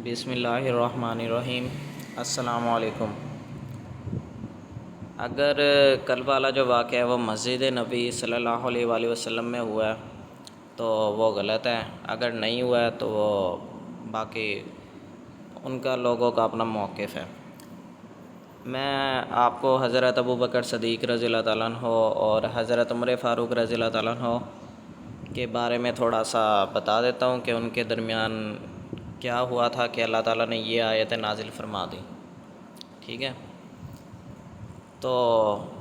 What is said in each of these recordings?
بسم اللہ الرحمن الرحیم۔ السلام علیکم۔ اگر کل والا جو واقعہ ہے وہ مسجد نبی صلی اللہ علیہ وآلہ وسلم میں ہوا ہے تو وہ غلط ہے، اگر نہیں ہوا ہے تو وہ باقی ان کا لوگوں کا اپنا موقف ہے۔ میں آپ کو حضرت ابوبکر صدیق رضی اللہ تعالیٰ عنہ اور حضرت عمر فاروق رضی اللہ تعالیٰ عنہ کے بارے میں تھوڑا سا بتا دیتا ہوں کہ ان کے درمیان کیا ہوا تھا کہ اللہ تعالیٰ نے یہ آیت نازل فرما دی۔ ٹھیک ہے، تو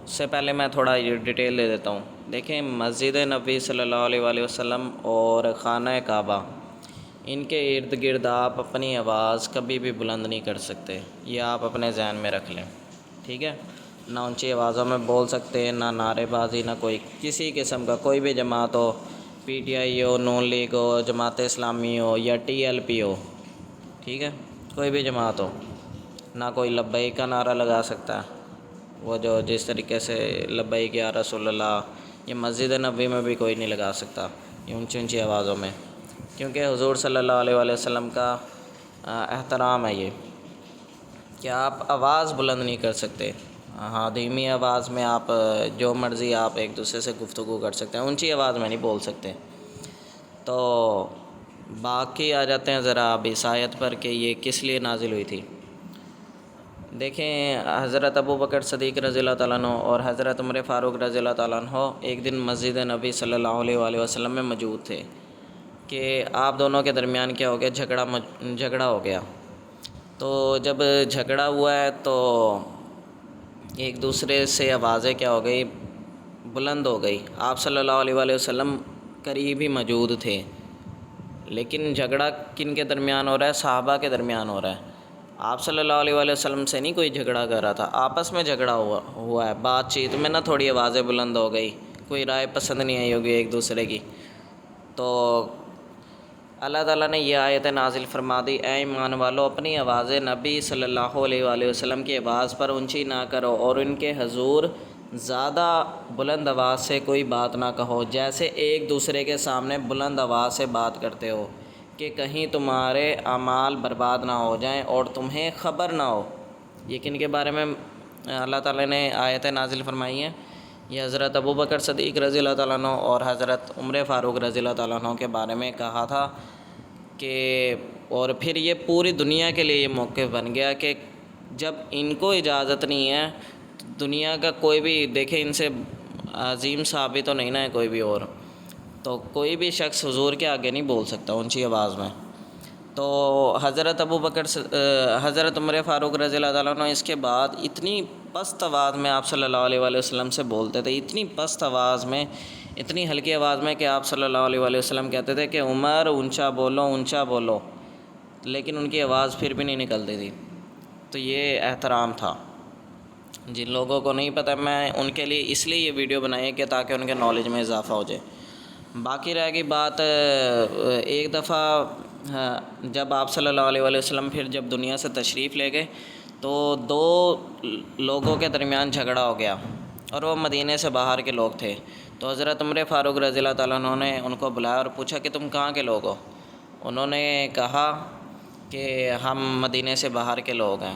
اس سے پہلے میں تھوڑا یہ ڈیٹیل دے دیتا ہوں۔ دیکھیں، مسجد نبی صلی اللہ علیہ وآلہ وسلم اور خانہ کعبہ، ان کے ارد گرد آپ اپنی آواز کبھی بھی بلند نہیں کر سکتے، یہ آپ اپنے ذہن میں رکھ لیں۔ ٹھیک ہے، نہ اونچی آوازوں میں بول سکتے، نہ نعرے بازی، نہ کوئی کسی قسم کا کوئی بھی جماعت ہو، P T I who, known league ہو، جماعت اسلامی ہو یا ٹی ایل پی ہو، ٹھیک ہے، کوئی بھی جماعت ہو، نہ کوئی لبیک کا نعرہ لگا سکتا ہے، وہ جو جس طریقے سے لبیک یا رسول اللہ، یہ مسجد نبی میں بھی کوئی نہیں لگا سکتا یہ اونچی اونچی آوازوں میں، کیونکہ حضور صلی اللہ علیہ وآلہ وسلم کا احترام ہے یہ کہ آپ آواز بلند نہیں کر سکتے۔ ہاں، دھیمی آواز میں آپ جو مرضی آپ ایک دوسرے سے گفتگو کر سکتے ہیں، اونچی آواز میں نہیں بول سکتے۔ تو باقی آ جاتے ہیں ذرا اب اس آیت پر کہ یہ کس لیے نازل ہوئی تھی۔ دیکھیں، حضرت ابوبکر صدیق رضی اللہ تعالیٰ عنہ اور حضرت عمر فاروق رضی اللہ تعالیٰ عنہ ایک دن مسجد نبی صلی اللہ علیہ وآلہ وسلم میں موجود تھے کہ آپ دونوں کے درمیان کیا ہو گیا، جھگڑا ہو گیا۔ تو جب جھگڑا ہوا ہے تو ایک دوسرے سے آوازیں کیا ہو گئی، بلند ہو گئی۔ آپ صلی اللہ علیہ وآلہ وسلم قریب ہی موجود تھے، لیکن جھگڑا کن کے درمیان ہو رہا ہے؟ صحابہ کے درمیان ہو رہا ہے۔ آپ صلی اللہ علیہ وآلہ وسلم سے نہیں کوئی جھگڑا کر رہا تھا، آپس میں جھگڑا ہوا ہے، بات چیت میں نہ تھوڑی آوازیں بلند ہو گئی، کوئی رائے پسند نہیں آئی ہوگی ایک دوسرے کی، تو اللہ تعالیٰ نے یہ آیت نازل فرما دی، اے ایمان والو، اپنی آوازیں نبی صلی اللہ علیہ وآلہ وسلم کی آواز پر اونچی نہ کرو اور ان کے حضور زیادہ بلند آواز سے کوئی بات نہ کہو، جیسے ایک دوسرے کے سامنے بلند آواز سے بات کرتے ہو کہ کہیں تمہارے اعمال برباد نہ ہو جائیں اور تمہیں خبر نہ ہو۔ یہ کن کے بارے میں اللہ تعالیٰ نے آیت نازل فرمائی ہے؟ یہ حضرت ابوبکر صدیق رضی اللہ تعالیٰ عنہ اور حضرت عمر فاروق رضی اللہ تعالیٰ عنہ کے بارے میں کہا تھا کہ، اور پھر یہ پوری دنیا کے لیے یہ موقف بن گیا کہ جب ان کو اجازت نہیں ہے تو دنیا کا کوئی بھی، دیکھیں ان سے عظیم صحابی تو نہیں نا ہے کوئی بھی، اور تو کوئی بھی شخص حضور کے آگے نہیں بول سکتا اونچی آواز میں۔ تو حضرت حضرت عمر فاروق رضی اللہ تعالیٰ عنہ اس کے بعد اتنی پست آواز میں آپ صلی اللہ علیہ وآلہ وسلم سے بولتے تھے، اتنی پست آواز میں، اتنی ہلکی آواز میں کہ آپ صلی اللہ علیہ وآلہ وسلم کہتے تھے کہ عمر اونچا بولو، اونچا بولو، لیکن ان کی آواز پھر بھی نہیں نکلتی تھی۔ تو یہ احترام تھا۔ جن لوگوں کو نہیں پتہ، میں ان کے لیے اس لیے یہ ویڈیو بنائی ہے کہ تاکہ ان کے نالج میں اضافہ ہو جائے۔ باقی رہ گئی بات، ایک دفعہ جب آپ صلی اللہ علیہ وآلہ وسلم پھر جب دنیا سے تشریف لے گئے تو دو لوگوں کے درمیان جھگڑا ہو گیا، اور وہ مدینے سے باہر کے لوگ تھے۔ تو حضرت عمر فاروق رضی اللہ تعالیٰ عنہ نے ان کو بلایا اور پوچھا کہ تم کہاں کے لوگ ہو؟ انہوں نے کہا کہ ہم مدینے سے باہر کے لوگ ہیں۔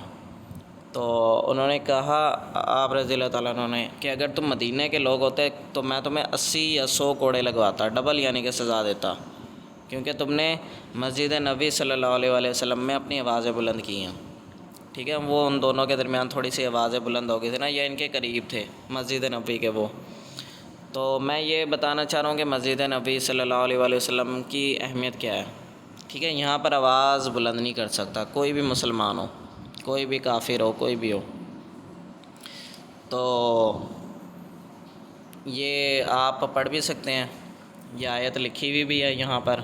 تو انہوں نے کہا، آپ رضی اللہ تعالیٰ عنہ نے، کہ اگر تم مدینہ کے لوگ ہوتے تو میں تمہیں 80 یا 100 کوڑے لگواتا، ڈبل یعنی کہ سزا دیتا، کیونکہ تم نے مسجد نبی صلی اللہ علیہ وآلہ وسلم میں اپنی آوازیں بلند کی ہیں۔ ٹھیک ہے، وہ ان دونوں کے درمیان تھوڑی سی آوازیں بلند ہو گئی تھی نا، یہ ان کے قریب تھے مسجد نبی کے وہ۔ تو میں یہ بتانا چاہ رہا ہوں کہ مسجد نبی صلی اللہ علیہ وآلہ وسلم کی اہمیت کیا ہے۔ ٹھیک ہے، یہاں پر آواز بلند نہیں کر سکتا کوئی بھی مسلمان ہو، کوئی بھی کافر ہو، کوئی بھی ہو۔ تو یہ آپ پڑھ بھی سکتے ہیں، یہ آیت لکھی ہوئی بھی ہے یہاں پر،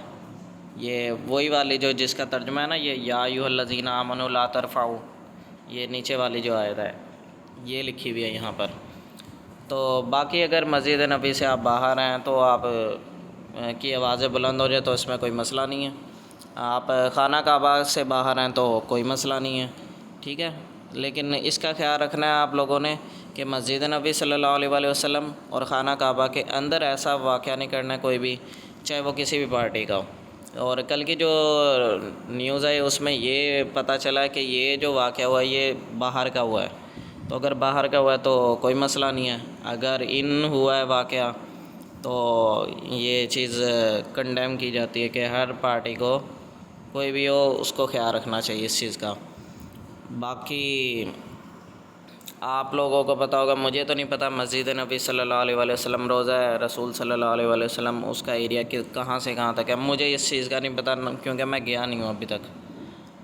یہ وہی والی جو جس کا ترجمہ ہے نا، یہ یا ایھا الذین آمنوا لا ترفعوا، یہ نیچے والی جو آیت ہے یہ لکھی ہوئی ہے یہاں پر۔ تو باقی اگر مسجد نبی سے آپ باہر ہیں تو آپ کی آوازیں بلند ہو جائے تو اس میں کوئی مسئلہ نہیں ہے، آپ خانہ کعبہ سے باہر ہیں تو کوئی مسئلہ نہیں ہے، ٹھیک ہے۔ لیکن اس کا خیال رکھنا ہے آپ لوگوں نے کہ مسجد نبی صلی اللہ علیہ وآلہ وسلم اور خانہ کعبہ کے اندر ایسا واقعہ نہیں کرنا ہے کوئی بھی، چاہے وہ کسی بھی پارٹی کا ہو۔ اور کل کی جو نیوز آئی اس میں یہ پتہ چلا کہ یہ جو واقعہ ہوا یہ باہر کا ہوا ہے، تو اگر باہر کا ہوا ہے تو کوئی مسئلہ نہیں ہے، اگر ان ہوا ہے واقعہ تو یہ چیز کنڈیم کی جاتی ہے کہ ہر پارٹی کو کوئی بھی ہو اس کو خیال رکھنا چاہیے اس چیز کا۔ باقی آپ لوگوں کو پتہ ہوگا، مجھے تو نہیں پتہ، مسجد نبی صلی اللہ علیہ وآلہ وسلم، روضہ رسول صلی اللہ علیہ وآلہ وسلم، اس کا ایریا کہاں سے کہاں تک ہے، مجھے اس چیز کا نہیں پتہ کیونکہ میں گیا نہیں ہوں ابھی تک،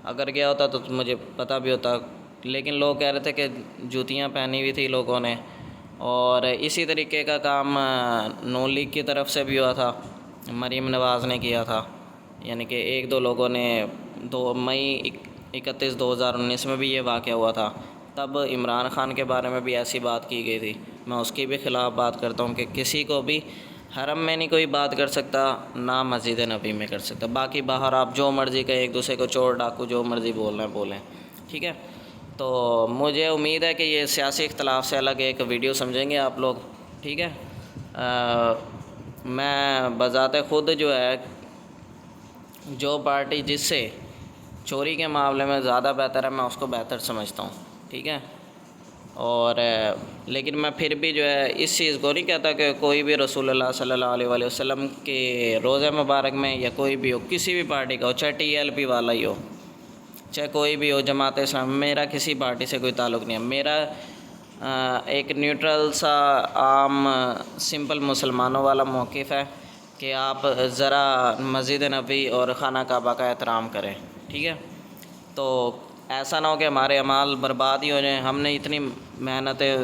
اگر گیا ہوتا تو مجھے پتہ بھی ہوتا۔ لیکن لوگ کہہ رہے تھے کہ جوتیاں پہنی ہوئی تھی لوگوں نے، اور اسی طریقے کا کام نون لیگ کی طرف سے بھی ہوا تھا، مریم نواز نے کیا تھا، یعنی کہ ایک دو لوگوں نے 2 مئی 31 2019 میں بھی یہ واقعہ ہوا تھا، تب عمران خان کے بارے میں بھی ایسی بات کی گئی تھی۔ میں اس کی بھی خلاف بات کرتا ہوں کہ کسی کو بھی حرم میں نہیں کوئی بات کر سکتا، نہ مسجد نبی میں کر سکتا، باقی باہر آپ جو مرضی کہیں، ایک دوسرے کو چور ڈاکو جو مرضی بولنا ہے بولیں، ٹھیک ہے۔ تو مجھے امید ہے کہ یہ سیاسی اختلاف سے الگ ایک ویڈیو سمجھیں گے آپ لوگ، ٹھیک ہے۔ میں بذات خود جو ہے جو پارٹی جس سے چوری کے معاملے میں زیادہ بہتر ہے میں اس کو بہتر سمجھتا ہوں، ٹھیک ہے۔ اور لیکن میں پھر بھی جو ہے اس چیز کو نہیں کہتا کہ کوئی بھی رسول اللہ صلی اللہ علیہ وآلہ وسلم کے روزہ مبارک میں یا کوئی بھی ہو، کسی بھی پارٹی کا ہو، چاہے TLP والا ہی ہو، چاہے کوئی بھی ہو، جماعت اسلام، میرا کسی پارٹی سے کوئی تعلق نہیں ہے، میرا ایک نیوٹرل سا عام سمپل مسلمانوں والا موقف ہے کہ آپ ذرا مسجد نبوی اور خانہ کعبہ کا احترام کریں، ٹھیک ہے۔ تو ایسا نہ ہو کہ ہمارے اعمال برباد ہی ہو جائیں، ہم نے اتنی محنتیں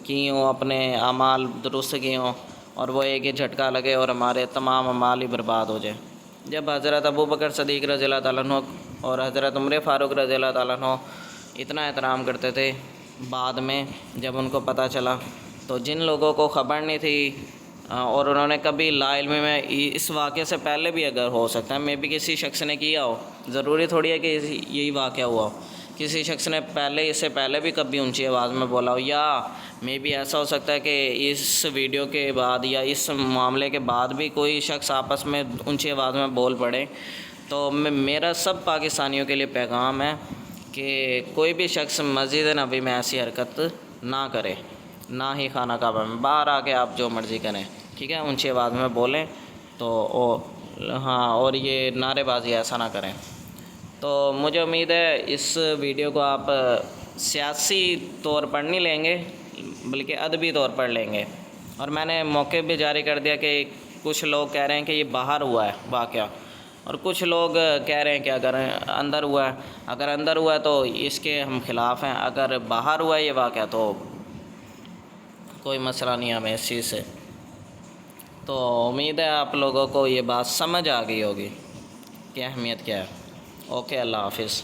کی ہوں، اپنے اعمال درست کیے ہوں، اور وہ ایک ہی جھٹکا لگے اور ہمارے تمام اعمال ہی برباد ہو جائیں۔ جب حضرت ابوبکر صدیق رضی اللہ تعالیٰ عنہ اور حضرت عمر فاروق رضی اللہ تعالیٰ عنہ اتنا احترام کرتے تھے، بعد میں جب ان کو پتہ چلا، تو جن لوگوں کو خبر نہیں تھی اور انہوں نے کبھی لا علمی میں، اس واقعے سے پہلے بھی اگر ہو سکتا ہے میں بھی کسی شخص نے کیا ہو، ضروری تھوڑی ہے کہ یہی واقعہ ہوا ہو، کسی شخص نے اس سے پہلے بھی کبھی اونچی آواز میں بولا ہو، یا میں بھی ایسا ہو سکتا ہے کہ اس ویڈیو کے بعد یا اس معاملے کے بعد بھی کوئی شخص آپس میں اونچی آواز میں بول پڑے۔ تو میرا سب پاکستانیوں کے لیے پیغام ہے کہ کوئی بھی شخص مسجد نبی میں ایسی حرکت نہ کرے، نہ ہی خانہ کعبہ میں، باہر آ کے آپ جو مرضی کریں، ٹھیک ہے، اونچی آواز میں بولیں تو ہاں، اور یہ نعرے بازی ایسا نہ کریں۔ تو مجھے امید ہے اس ویڈیو کو آپ سیاسی طور پر نہیں لیں گے بلکہ ادبی طور پر لیں گے، اور میں نے موقع بھی جاری کر دیا کہ کچھ لوگ کہہ رہے ہیں کہ یہ باہر ہوا ہے واقعہ، اور کچھ لوگ کہہ رہے ہیں کہ اگر اندر ہوا ہے، اگر اندر ہوا ہے تو اس کے ہم خلاف ہیں، اگر باہر ہوا ہے یہ واقعہ تو کوئی مسئلہ نہیں ہے ہمیں اس چیز سے۔ تو امید ہے آپ لوگوں کو یہ بات سمجھ آ گئی ہوگی کہ اہمیت کیا ہے۔ اوکے، اللہ حافظ۔